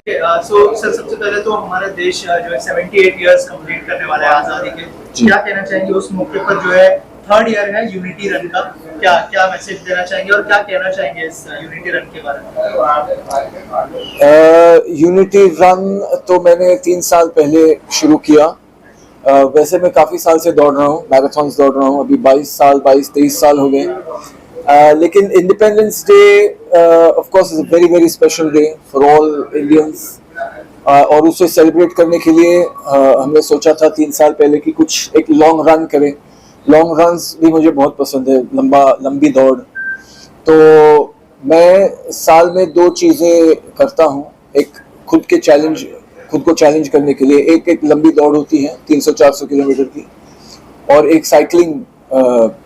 Sir सबसे पहले तो हमारा देश जो है 78 इयर्स कंप्लीट करने वाला है आज़ादी के। क्या कहना चाहेंगे उस मौके पर जो है थर्ड ईयर है यूनिटी रन का, क्या क्या मैसेज देना चाहेंगे और क्या कहना चाहेंगे इस यूनिटी रन के बारे में? यूनिटी रन तो मैंने 3 साल पहले शुरू किया। वैसे मैं काफ़ी साल से दौड़ रहा हूँ, मैराथन्स दौड़ रहा हूँ। अभी 22-23 साल हो गए। लेकिन independence day of course is a very very special day for all Indians. और उसे सेलिब्रेट करने के लिए हमने सोचा था 3 साल पहले कि कुछ एक लॉन्ग रन करें। लॉन्ग रन्स भी मुझे बहुत पसंद है, लंबी दौड़। तो मैं साल में 2 चीज़ें करता हूँ। एक खुद को चैलेंज करने के लिए एक लंबी दौड़ होती है 300-400 किलोमीटर की, और एक साइकिलिंग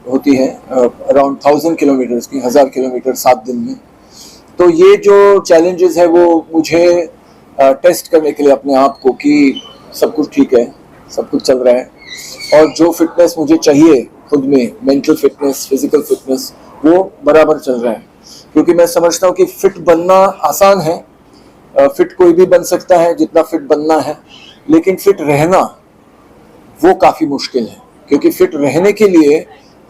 होती है अराउंड 1000 किलोमीटर की, 1000 किलोमीटर 7 दिन में। तो ये जो चैलेंजेस है वो मुझे टेस्ट करने के लिए अपने आप को कि सब कुछ ठीक है, सब कुछ चल रहा है, और जो फिटनेस मुझे चाहिए खुद में, मेंटल फिटनेस, फिजिकल फिटनेस, वो बराबर चल रहा है। क्योंकि मैं समझता हूँ कि फिट बनना आसान है, फिट कोई भी बन सकता है जितना फिट बनना है, लेकिन फिट रहना वो काफ़ी मुश्किल है। क्योंकि फिट रहने के लिए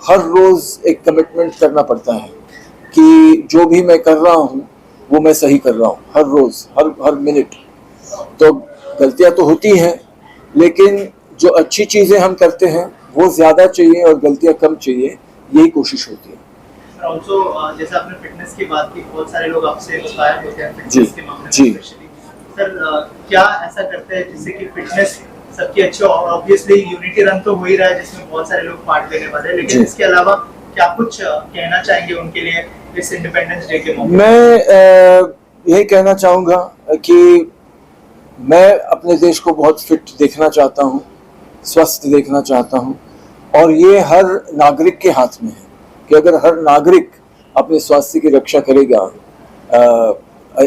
हर रोज़ एक कमिटमेंट करना पड़ता है कि जो भी मैं कर रहा हूँ वो मैं सही कर रहा हूँ, हर रोज़, हर मिनट। तो गलतियाँ तो होती हैं, लेकिन जो अच्छी चीज़ें हम करते हैं वो ज़्यादा चाहिए और गलतियाँ कम चाहिए, यही कोशिश होती है। ऑल्सो जैसे आपने फिटनेस की बात की, बहुत सारे लोग आपसे इंस्पायर होते हैं फिटनेस के मामले में स्पेशली। सर क्या ऐसा करते हैं जिससे कि फिटनेस सबकी अच्छी, ऑब्वियसली यूनिटी रन तो हो ही रहा है जिसमें बहुत सारे लोग पार्ट लेने वाले हैं, लेकिन इसके अलावा क्या कुछ कहना चाहेंगे उनके लिए इस इंडिपेंडेंस डे के मौके? मैं यही कहना चाहूँगा कि मैं अपने देश को बहुत फिट देखना चाहता हूँ, स्वस्थ देखना चाहता हूँ, और ये हर नागरिक के हाथ में है कि अगर हर नागरिक अपने स्वास्थ्य की रक्षा करेगा,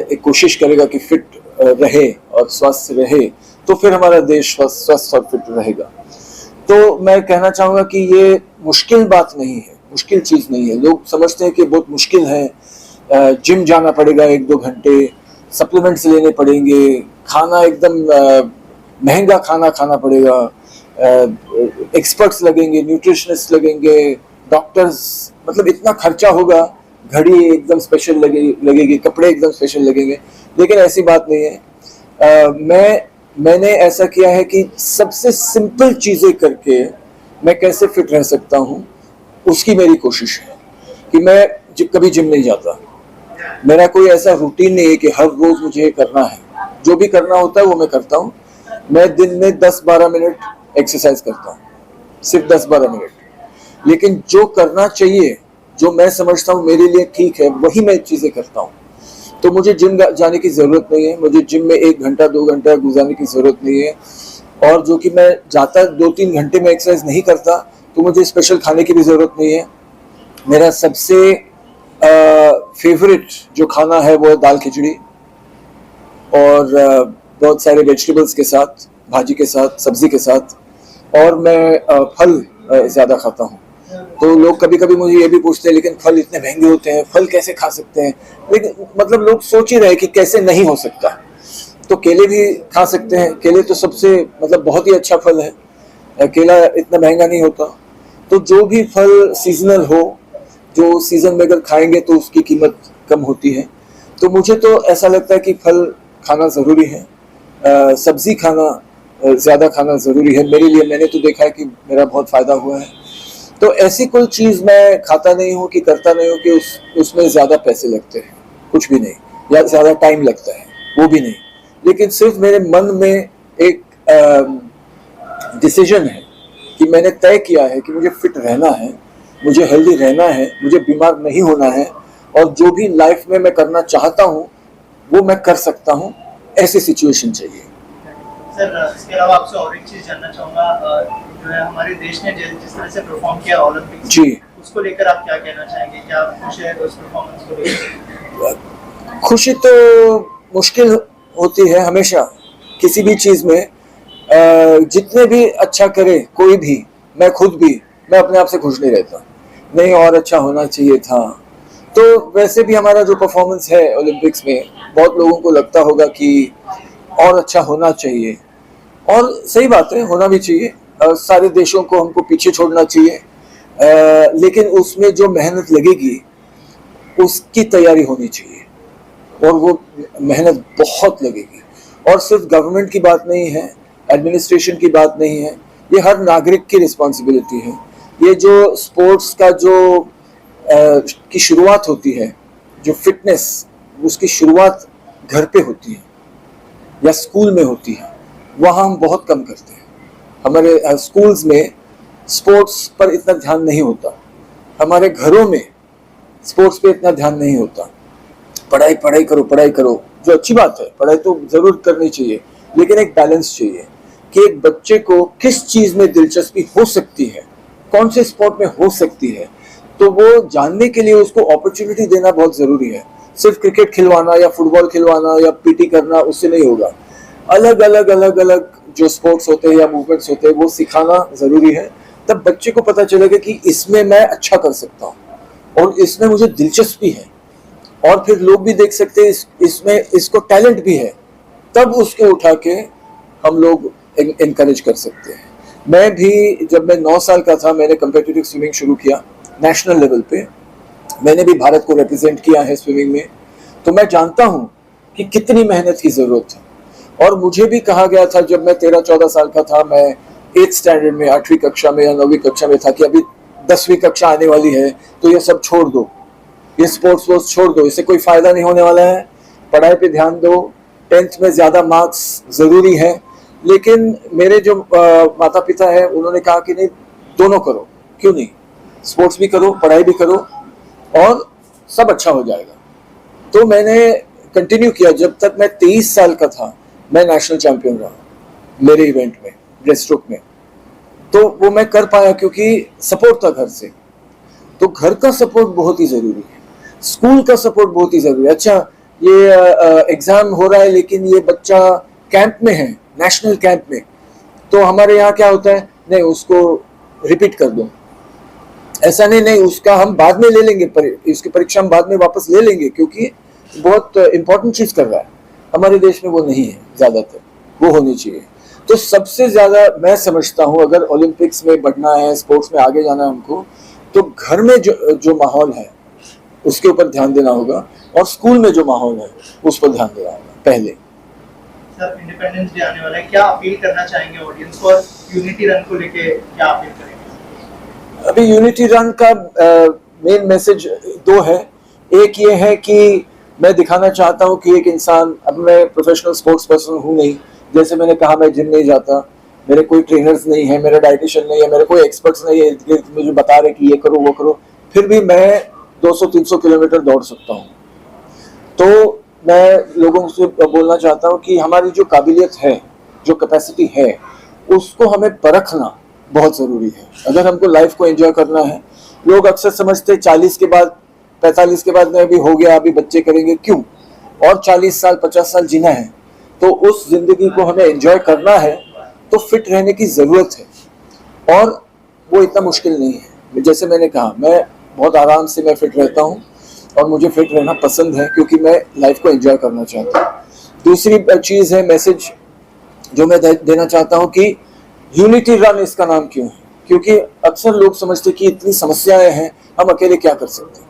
एक कोशिश करेगा कि फिट रहे और स्वस्थ रहे, तो फिर हमारा देश स्वस्थ और फिट रहेगा। तो मैं कहना चाहूँगा कि ये मुश्किल बात नहीं है, मुश्किल चीज़ नहीं है। लोग समझते हैं कि बहुत मुश्किल है, जिम जाना पड़ेगा 1-2 घंटे, सप्लीमेंट्स लेने पड़ेंगे, खाना एकदम महंगा खाना पड़ेगा, एक्सपर्ट्स लगेंगे, न्यूट्रिशनिस्ट लगेंगे, डॉक्टर्स, मतलब इतना खर्चा होगा, घड़ी एकदम स्पेशल लगेगी, कपड़े एकदम स्पेशल लगेंगे। लेकिन ऐसी बात नहीं है। मैंने ऐसा किया है कि सबसे सिंपल चीज़ें करके मैं कैसे फिट रह सकता हूँ, उसकी मेरी कोशिश है कि मैं कभी जिम नहीं जाता। मेरा कोई ऐसा रूटीन नहीं है कि हर रोज़ मुझे ये करना है। जो भी करना होता है वो मैं करता हूँ। मैं दिन में 10-12 मिनट एक्सरसाइज करता हूँ, सिर्फ 10-12 मिनट। लेकिन जो करना चाहिए, जो मैं समझता हूँ मेरे लिए ठीक है, वही मैं चीज़ें करता हूँ। तो मुझे जिम जाने की ज़रूरत नहीं है, मुझे जिम में 1 घंटा 2 घंटा गुजारने की ज़रूरत नहीं है। और जो कि मैं जाता 2-3 घंटे में एक्सरसाइज नहीं करता, तो मुझे स्पेशल खाने की भी ज़रूरत नहीं है। मेरा सबसे फेवरेट जो खाना है वो है दाल खिचड़ी, और बहुत सारे वेजिटेबल्स के साथ, भाजी के साथ, सब्जी के साथ, और मैं फल ज़्यादा खाता हूँ। तो लोग कभी कभी मुझे ये भी पूछते हैं, लेकिन फल इतने महंगे होते हैं, फल कैसे खा सकते हैं? लेकिन मतलब लोग सोच ही रहे कि कैसे नहीं हो सकता। तो केले भी खा सकते हैं, केले तो सबसे मतलब बहुत ही अच्छा फल है, केला इतना महंगा नहीं होता। तो जो भी फल सीजनल हो, जो सीजन में अगर खाएंगे तो उसकी कीमत कम होती है। तो मुझे तो ऐसा लगता है कि फल खाना ज़रूरी है, सब्ज़ी खाना ज़्यादा खाना ज़रूरी है मेरे लिए। मैंने तो देखा है कि मेरा बहुत फ़ायदा हुआ है। तो ऐसी कोई चीज़ मैं खाता नहीं हूँ कि करता नहीं हूँ कि उसमें ज़्यादा पैसे लगते हैं, कुछ भी नहीं, या ज़्यादा टाइम लगता है, वो भी नहीं। लेकिन सिर्फ मेरे मन में एक डिसीजन है कि मैंने तय किया है कि मुझे फिट रहना है, मुझे हेल्दी रहना है, मुझे बीमार नहीं होना है, और जो भी लाइफ में मैं करना चाहता हूँ वो मैं कर सकता हूँ। ऐसी सिचुएशन चाहिए। सर इसके अलावा आपसे और एक चीज़ जानना चाहूँगा, जो है हमारे देश ने जिस तरह से परफॉर्म किया ओलंपिक्स जी, उसको लेकर आप क्या कहना चाहेंगे? क्या खुश है उस परफॉर्मेंस को लेकर? खुशी तो मुश्किल होती है हमेशा किसी भी चीज़ में। जितने भी अच्छा करे कोई भी, मैं खुद भी, मैं अपने आप से खुश नहीं रहता। नहीं, और अच्छा होना चाहिए था, तो वैसे भी हमारा जो परफॉर्मेंस है ओलंपिक्स में, बहुत लोगों को लगता होगा कि और अच्छा होना चाहिए, और सही बात है, होना भी चाहिए। सारे देशों को हमको पीछे छोड़ना चाहिए, लेकिन उसमें जो मेहनत लगेगी उसकी तैयारी होनी चाहिए, और वो मेहनत बहुत लगेगी। और सिर्फ गवर्नमेंट की बात नहीं है, एडमिनिस्ट्रेशन की बात नहीं है, ये हर नागरिक की रिस्पॉन्सिबिलिटी है। ये जो स्पोर्ट्स का जो की शुरुआत होती है, जो फिटनेस, उसकी शुरुआत घर पे होती है या स्कूल में होती है, वहाँ हम बहुत कम करते हैं। हमारे स्कूल्स में स्पोर्ट्स पर इतना ध्यान नहीं होता, हमारे घरों में स्पोर्ट्स पे इतना ध्यान नहीं होता। पढ़ाई पढ़ाई करो, पढ़ाई करो, जो अच्छी बात है, पढ़ाई तो जरूर करनी चाहिए, लेकिन एक बैलेंस चाहिए कि एक बच्चे को किस चीज में दिलचस्पी हो सकती है, कौन से स्पोर्ट में हो सकती है, तो वो जानने के लिए उसको अपॉर्चुनिटी देना बहुत जरूरी है। सिर्फ क्रिकेट खिलवाना या फुटबॉल खिलवाना या पीटी करना, उससे नहीं होगा। अलग अलग अलग अलग जो स्पोर्ट्स होते हैं या मूवमेंट्स होते हैं, वो सिखाना जरूरी है। तब बच्चे को पता चलेगा कि इसमें मैं अच्छा कर सकता हूँ और इसमें मुझे दिलचस्पी है, और फिर लोग भी देख सकते हैं इसमें इसको टैलेंट भी है, तब उसको उठा के हम लोग इनकरेज कर सकते हैं। मैं भी जब मैं 9 साल का था, मैंने कम्पिटिटिव स्विमिंग शुरू किया नेशनल लेवल पे। मैंने भी भारत को रिप्रेजेंट किया है स्विमिंग में, तो मैं जानता हूँ कि कितनी मेहनत की जरूरत है। और मुझे भी कहा गया था जब मैं 13-14 साल का था, मैं 8th स्टैंडर्ड में, 8वीं कक्षा में या 9वीं कक्षा में था, कि अभी 10वीं कक्षा आने वाली है, तो ये सब छोड़ दो, ये स्पोर्ट्स वोर्ट्स छोड़ दो, इससे कोई फायदा नहीं होने वाला है, पढ़ाई पे ध्यान दो, 10th में ज्यादा मार्क्स जरूरी है। लेकिन मेरे जो माता पिता है, उन्होंने कहा कि नहीं, दोनों करो, क्यों नहीं, स्पोर्ट्स भी करो, पढ़ाई भी करो, और सब अच्छा हो जाएगा। तो मैंने कंटिन्यू किया। जब तक मैं 23 साल का था, मैं नेशनल चैंपियन रहा मेरे इवेंट में, ब्रेस्ट स्ट्रोक में। तो वो मैं कर पाया क्योंकि सपोर्ट था घर से। तो घर का सपोर्ट बहुत ही जरूरी है, स्कूल का सपोर्ट बहुत ही जरूरी है। अच्छा, ये एग्जाम हो रहा है, लेकिन ये बच्चा कैंप में है, नेशनल कैंप में, तो हमारे यहाँ क्या होता है, नहीं उसको रिपीट कर दो, ऐसा नहीं, उसका हम बाद में ले लेंगे, इसकी परीक्षा हम बाद में वापस ले लेंगे, क्योंकि बहुत इंपॉर्टेंट चीज कर रहा है। हमारे देश में वो नहीं है, ज्यादातर वो होनी चाहिए। तो सबसे ज्यादा मैं समझता हूँ, अगर ओलंपिक्स में बढ़ना है, स्पोर्ट्स में आगे जाना है हमको, तो घर में जो माहौल है उसके ऊपर ध्यान देना होगा, और स्कूल में जो माहौल है उस पर ध्यान देना होगा पहले। सर, इंडिपेंडेंस डे आने वाला है, क्या अपील करना चाहेंगे ऑडियंस को, और यूनिटी रन को लेके क्या अपील करेंगे? अभी यूनिटी रन का मेन मैसेज 2 है। एक ये है कि मैं दिखाना चाहता हूँ कि एक इंसान, अब मैं प्रोफेशनल स्पोर्ट्स पर्सन हूँ नहीं, जैसे मैंने कहा, मैं जिम नहीं जाता, मेरे कोई ट्रेनर्स नहीं है, मेरा डाइटिशियन नहीं है, मेरे कोई एक्सपर्ट्स नहीं है मुझे बता रहे कि ये करो वो करो, फिर भी मैं 200-300 किलोमीटर दौड़ सकता हूँ। तो मैं लोगों से बोलना चाहता हूँ कि हमारी जो काबिलियत है, जो कैपेसिटी है, उसको हमें परखना बहुत ज़रूरी है। अगर हमको लाइफ को एंजॉय करना है, लोग अक्सर समझते 40 के बाद, 45 के बाद में अभी हो गया, अभी बच्चे करेंगे, क्यों, और 40 साल 50 साल जीना है, तो उस जिंदगी को हमें एंजॉय करना है, तो फिट रहने की ज़रूरत है, और वो इतना मुश्किल नहीं है। जैसे मैंने कहा, मैं बहुत आराम से मैं फिट रहता हूँ, और मुझे फिट रहना पसंद है, क्योंकि मैं लाइफ को एंजॉय करना चाहता हूँ। दूसरी चीज़ है, मैसेज जो मैं देना चाहता हूँ कि यूनिटी रन इसका नाम क्यों है, क्योंकि अक्सर लोग समझते कि इतनी समस्याएं हैं, हम अकेले क्या कर सकते हैं।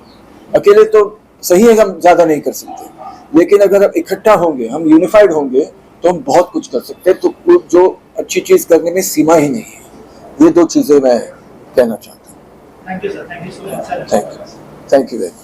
अकेले तो सही है, हम ज़्यादा नहीं कर सकते, लेकिन अगर हम इकट्ठा होंगे, हम यूनिफाइड होंगे, तो हम बहुत कुछ कर सकते हैं। तो जो अच्छी चीज़ करने में सीमा ही नहीं है। ये 2 चीज़ें मैं कहना चाहता हूँ। Thank you sir, thank you so much sir. Thank you very much.